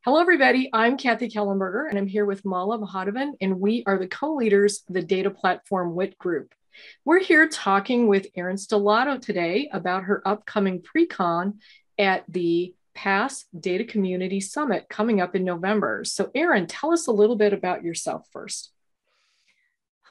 Hello, everybody. I'm Kathi Kellenberger, and I'm here with Mala Mahadevan, and we are the co-leaders of the data platform WIT group. We're here talking with Erin Stellato today about her upcoming pre-con at the PASS Data Community Summit coming up in November. So Erin, tell us a little bit about yourself first.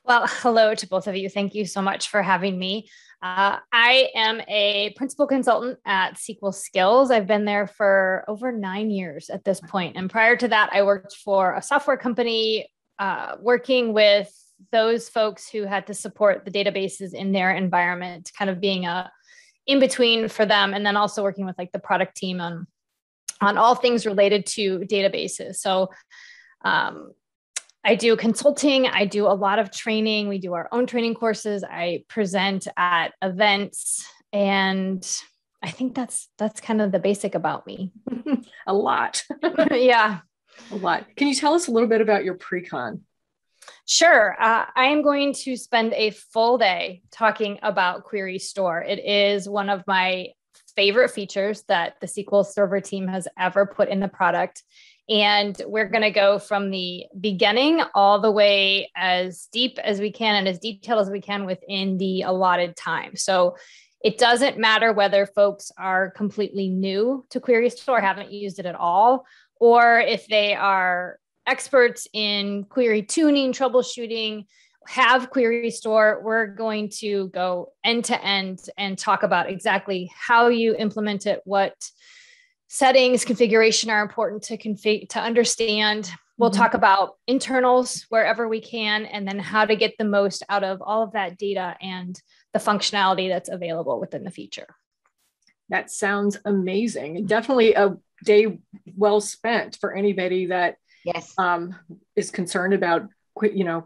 Well, hello to both of you. Thank you so much for having me. I am a principal consultant at SQL Skills. I've been there for over 9 years at this point. And prior to that, I worked for a software company working with those folks who had to support the databases in their environment, kind of being a in-between for them. And then also working with like the product team on all things related to databases. So I do consulting. I do a lot of training. We do our own training courses. I present at events, and I think that's kind of the basic about me. A lot. Yeah. A lot. Can you tell us a little bit about your pre-con? Sure. I am going to spend a full day talking about Querystore. It is one of my favorite features that the SQL Server team has ever put in the product. And we're going to go from the beginning all the way as deep as we can and as detailed as we can within the allotted time. So it doesn't matter whether folks are completely new to Querystore, haven't used it at all, or if they are experts in query tuning, troubleshooting, have Querystore. We're going to go end to end and talk about exactly how you implement it, what settings, configuration are important to understand. We'll talk about internals wherever we can, and then how to get the most out of all of that data and the functionality that's available within the feature. That sounds amazing. Definitely a day well spent for anybody that is concerned about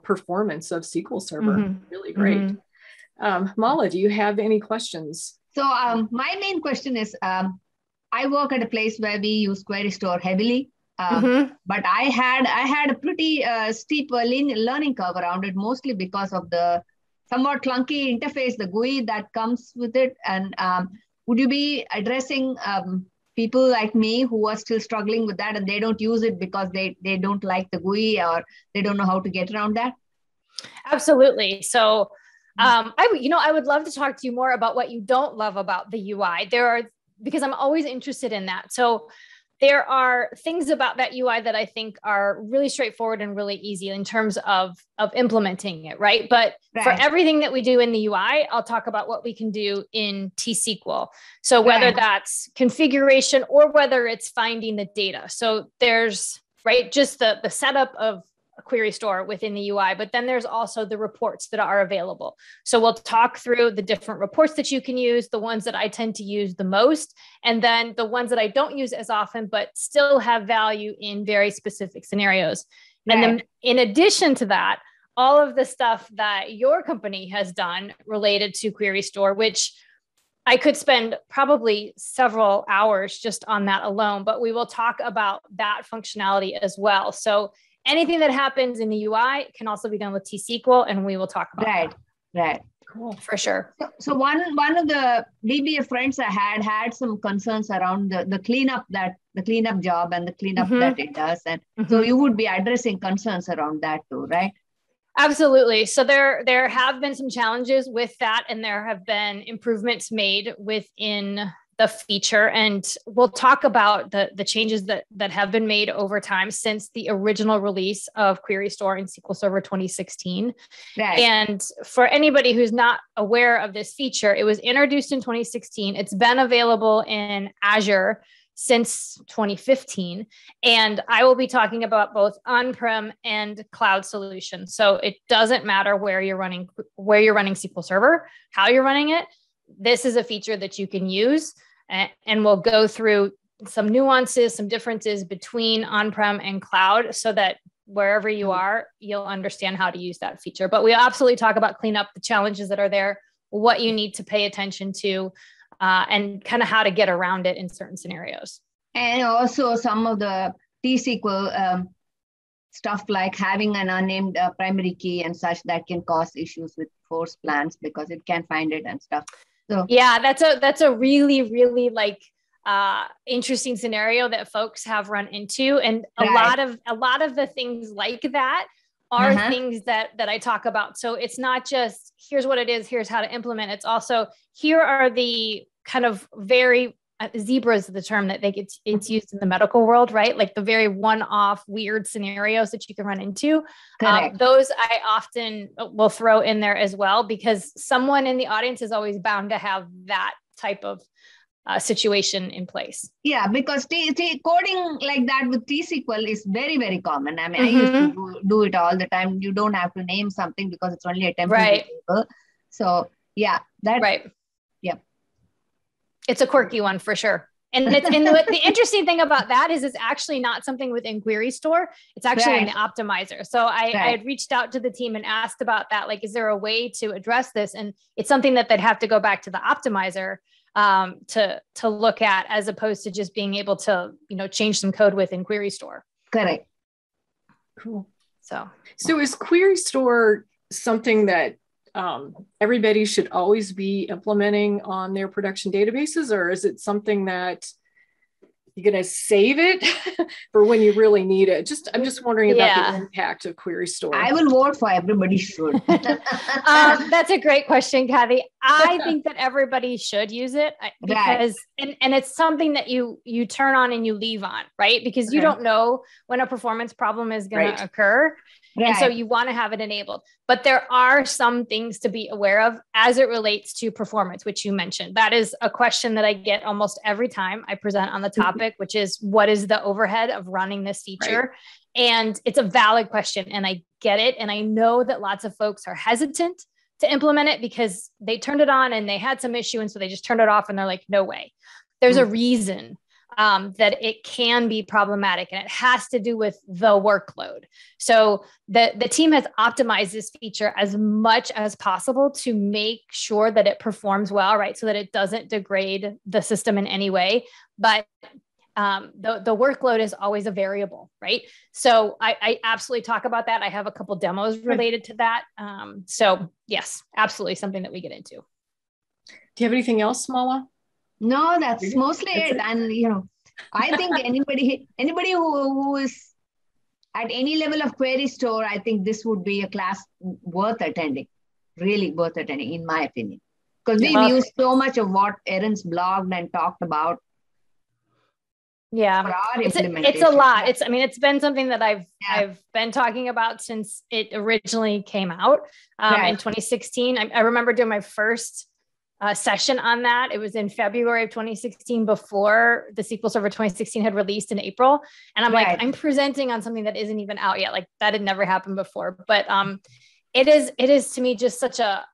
performance of SQL Server. Really great. Mala, do you have any questions? So my main question is, I work at a place where we use Querystore heavily, but I had a pretty steep learning curve around it, mostly because of the somewhat clunky interface, the GUI that comes with it. And would you be addressing people like me who are still struggling with that and they don't use it because they don't like the GUI or they don't know how to get around that? Absolutely. So I would love to talk to you more about what you don't love about the UI. Because I'm always interested in that. So there are things about that UI that I think are really straightforward and really easy in terms of implementing it, right? But for everything that we do in the UI, I'll talk about what we can do in TSQL. So whether that's configuration or whether it's finding the data. So there's, just the setup of a Querystore within the UI, but then there's also the reports that are available. So we'll talk through the different reports that you can use, the ones that I tend to use the most, and then the ones that I don't use as often, but still have value in very specific scenarios. And then in addition to that, all of the stuff that your company has done related to Querystore, which I could spend probably several hours just on that alone, but we will talk about that functionality as well. So anything that happens in the UI can also be done with TSQL, and we will talk about that. Right. Cool. For sure. So one of the DBA friends I had some concerns around the cleanup job and the cleanup that it does. And so you would be addressing concerns around that too, right? Absolutely. So there have been some challenges with that, and there have been improvements made within the feature. And we'll talk about the changes that have been made over time since the original release of Querystore in SQL Server 2016. Right. And for anybody who's not aware of this feature, it was introduced in 2016. It's been available in Azure since 2015. And I will be talking about both on-prem and cloud solutions. So it doesn't matter where you're running SQL Server, how you're running it. This is a feature that you can use, and we'll go through some nuances, some differences between on-prem and cloud so that wherever you are, you'll understand how to use that feature. But we absolutely talk about cleanup, the challenges that are there, what you need to pay attention to, and kind of how to get around it in certain scenarios. And also some of the TSQL stuff like having an unnamed primary key and such that can cause issues with force plans because it can't find it and stuff. So yeah, that's a really, really interesting scenario that folks have run into. And a lot of the things like that are things that I talk about. So it's not just here's what it is, here's how to implement. It's also here are the kind of very zebra is the term that it's used in the medical world, right? Like the very one-off weird scenarios that you can run into. Those I often will throw in there as well, because someone in the audience is always bound to have that type of situation in place. Yeah, because coding like that with TSQL is very, very common. I mean, I used to do it all the time. You don't have to name something because it's only a template table. So yeah, yeah. It's a quirky one for sure. And the interesting thing about that is it's actually not something within Querystore. It's actually in the optimizer. So I had reached out to the team and asked about that. Like, is there a way to address this? And it's something that they'd have to go back to the optimizer to look at, as opposed to just being able to, change some code within Querystore. Correct. Cool. So is Querystore something that everybody should always be implementing on their production databases, or is it something that you're going to save it for when you really need it? I'm just wondering about the impact of Querystore. I will vote for everybody should. That's a great question, Kathi. I think that everybody should use it because, and it's something that you turn on and you leave on, right? Because you don't know when a performance problem is going to occur. And so you want to have it enabled, but there are some things to be aware of as it relates to performance, which you mentioned. That is a question that I get almost every time I present on the topic, which is what is the overhead of running this feature? And it's a valid question, and I get it. And I know that lots of folks are hesitant to implement it because they turned it on and they had some issue. And so they just turned it off and they're like, no way. There's a reason that it can be problematic, and it has to do with the workload. So the team has optimized this feature as much as possible to make sure that it performs well, right? So that it doesn't degrade the system in any way. But the workload is always a variable, right? So I absolutely talk about that. I have a couple demos related to that. So yes, absolutely something that we get into. Do you have anything else, Mala? No, that's mostly it. And, I think anybody who is at any level of Querystore, I think this would be a class worth attending, really worth attending, in my opinion. Because we've used so much of what Erin's blogged and talked about. Yeah, for our implementation. It's a lot. It's been something that I've been talking about since it originally came out in 2016. I remember doing my first session on that. It was in February of 2016, before the SQL Server 2016 had released in April. And I'm like, I'm presenting on something that isn't even out yet. Like that had never happened before. But it is to me just such a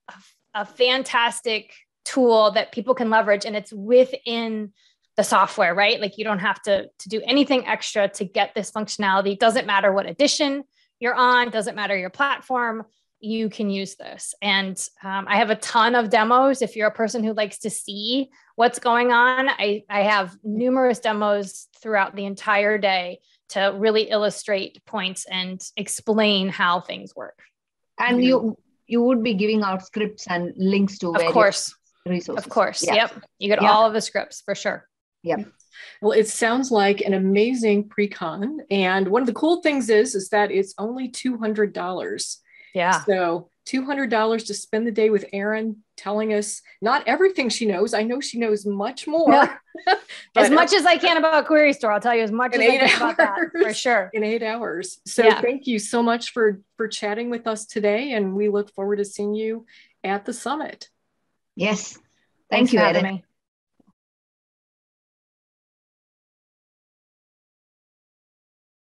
fantastic tool that people can leverage, and it's within the software, right? Like you don't have to do anything extra to get this functionality. It doesn't matter what edition you're on, doesn't matter your platform, you can use this. And I have a ton of demos. If you're a person who likes to see what's going on, I have numerous demos throughout the entire day to really illustrate points and explain how things work. And you would be giving out scripts and links to various resources. Of course. Yeah. Yep. You get all of the scripts for sure. Yep. Well, it sounds like an amazing pre-con. And one of the cool things is that it's only $200. Yeah. So $200 to spend the day with Erin, telling us not everything she knows. I know she knows much more. As much as I can about Querystore, I'll tell you as much as I can about that, for sure. In 8 hours. So thank you so much for chatting with us today. And we look forward to seeing you at the summit. Yes. Thank you, Erin.